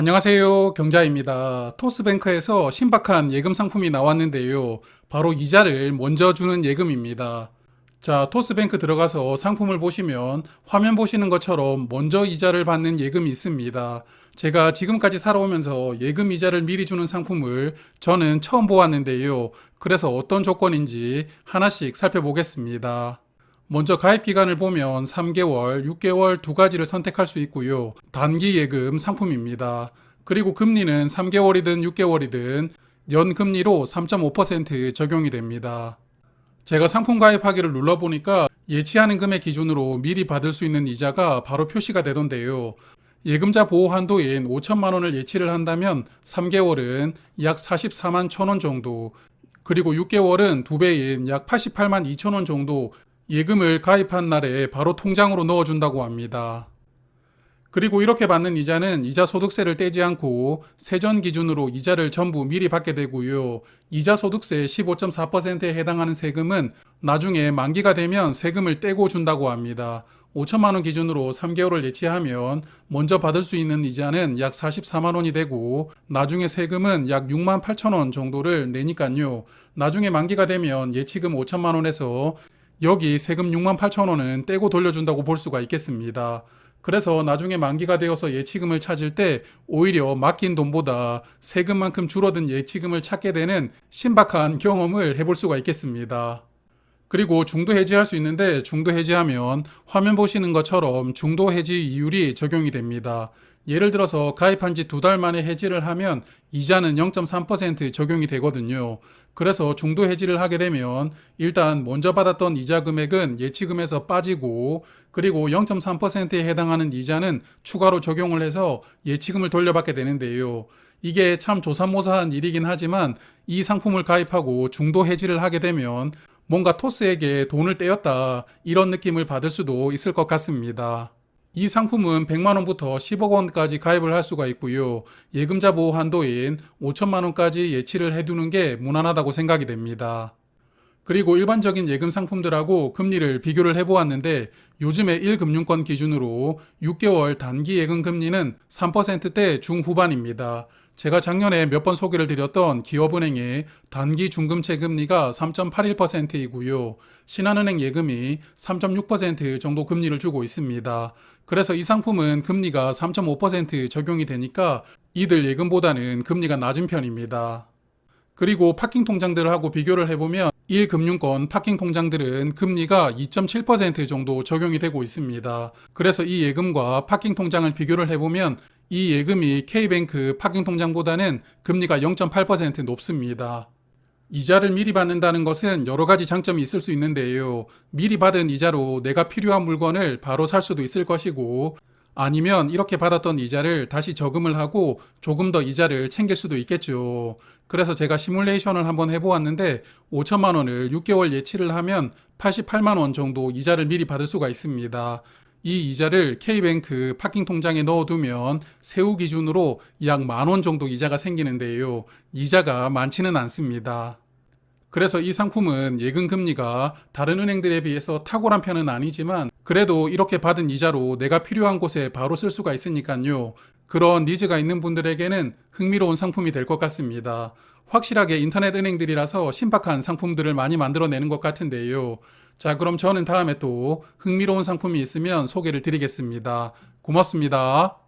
안녕하세요. 경자입니다. 토스뱅크에서 신박한 예금 상품이 나왔는데요. 바로 이자를 먼저 주는 예금입니다. 자, 토스뱅크 들어가서 상품을 보시면 화면 보시는 것처럼 먼저 이자를 받는 예금이 있습니다. 제가 지금까지 살아오면서 예금 이자를 미리 주는 상품을 저는 처음 보았는데요. 그래서 어떤 조건인지 하나씩 살펴보겠습니다. 먼저 가입 기간을 보면 3개월, 6개월 두 가지를 선택할 수 있고요. 단기 예금 상품입니다. 그리고 금리는 3개월이든 6개월이든 연금리로 3.5% 적용이 됩니다. 제가 상품 가입하기를 눌러보니까 예치하는 금액 기준으로 미리 받을 수 있는 이자가 바로 표시가 되던데요. 예금자 보호 한도인 5천만 원을 예치를 한다면 3개월은 약 44만 1천 원 정도, 그리고 6개월은 2배인 약 88만 2천 원 정도 예금을 가입한 날에 바로 통장으로 넣어준다고 합니다. 그리고 이렇게 받는 이자는 이자 소득세를 떼지 않고 세전 기준으로 이자를 전부 미리 받게 되고요. 이자 소득세 15.4%에 해당하는 세금은 나중에 만기가 되면 세금을 떼고 준다고 합니다. 5천만 원 기준으로 3개월을 예치하면 먼저 받을 수 있는 이자는 약 44만 원이 되고 나중에 세금은 약 6만 8천 원 정도를 내니까요. 나중에 만기가 되면 예치금 5천만 원에서 여기 세금 6만 8천 원은 떼고 돌려준다고 볼 수가 있겠습니다. 그래서 나중에 만기가 되어서 예치금을 찾을 때 오히려 맡긴 돈보다 세금만큼 줄어든 예치금을 찾게 되는 신박한 경험을 해볼 수가 있겠습니다. 그리고 중도 해지할 수 있는데 중도 해지하면 화면 보시는 것처럼 중도 해지 이율이 적용이 됩니다. 예를 들어서 가입한 지 2달 만에 해지를 하면 이자는 0.3% 적용이 되거든요. 그래서 중도 해지를 하게 되면 일단 먼저 받았던 이자 금액은 예치금에서 빠지고 그리고 0.3%에 해당하는 이자는 추가로 적용을 해서 예치금을 돌려받게 되는데요. 이게 참 조삼모사한 일이긴 하지만 이 상품을 가입하고 중도 해지를 하게 되면 뭔가 토스에게 돈을 떼었다 이런 느낌을 받을 수도 있을 것 같습니다. 이 상품은 100만 원부터 10억 원까지 가입을 할 수가 있고요. 예금자 보호 한도인 5천만 원까지 예치를 해두는 게 무난하다고 생각이 됩니다. 그리고 일반적인 예금 상품들하고 금리를 비교를 해보았는데 요즘에 1금융권 기준으로 6개월 단기 예금 금리는 3%대 중후반입니다. 제가 작년에 몇 번 소개를 드렸던 기업은행의 단기 중금채 금리가 3.81%이고요. 신한은행 예금이 3.6% 정도 금리를 주고 있습니다. 그래서 이 상품은 금리가 3.5% 적용이 되니까 이들 예금보다는 금리가 낮은 편입니다. 그리고 파킹 통장들하고 비교를 해보면 1금융권 파킹 통장들은 금리가 2.7% 정도 적용이 되고 있습니다. 그래서 이 예금과 파킹 통장을 비교를 해보면 이 예금이 K뱅크 파킹 통장보다는 금리가 0.8% 높습니다. 이자를 미리 받는다는 것은 여러 가지 장점이 있을 수 있는데요. 미리 받은 이자로 내가 필요한 물건을 바로 살 수도 있을 것이고 아니면 이렇게 받았던 이자를 다시 저금을 하고 조금 더 이자를 챙길 수도 있겠죠. 그래서 제가 시뮬레이션을 한번 해보았는데 5천만 원을 6개월 예치를 하면 88만 원 정도 이자를 미리 받을 수가 있습니다. 이 이자를 K뱅크 파킹 통장에 넣어두면 세후 기준으로 약 10,000원 정도 이자가 생기는데요. 이자가 많지는 않습니다. 그래서 이 상품은 예금 금리가 다른 은행들에 비해서 탁월한 편은 아니지만 그래도 이렇게 받은 이자로 내가 필요한 곳에 바로 쓸 수가 있으니까요. 그런 니즈가 있는 분들에게는 흥미로운 상품이 될 것 같습니다. 확실하게 인터넷 은행들이라서 신박한 상품들을 많이 만들어내는 것 같은데요. 자, 그럼 저는 다음에 또 흥미로운 상품이 있으면 소개를 드리겠습니다. 고맙습니다.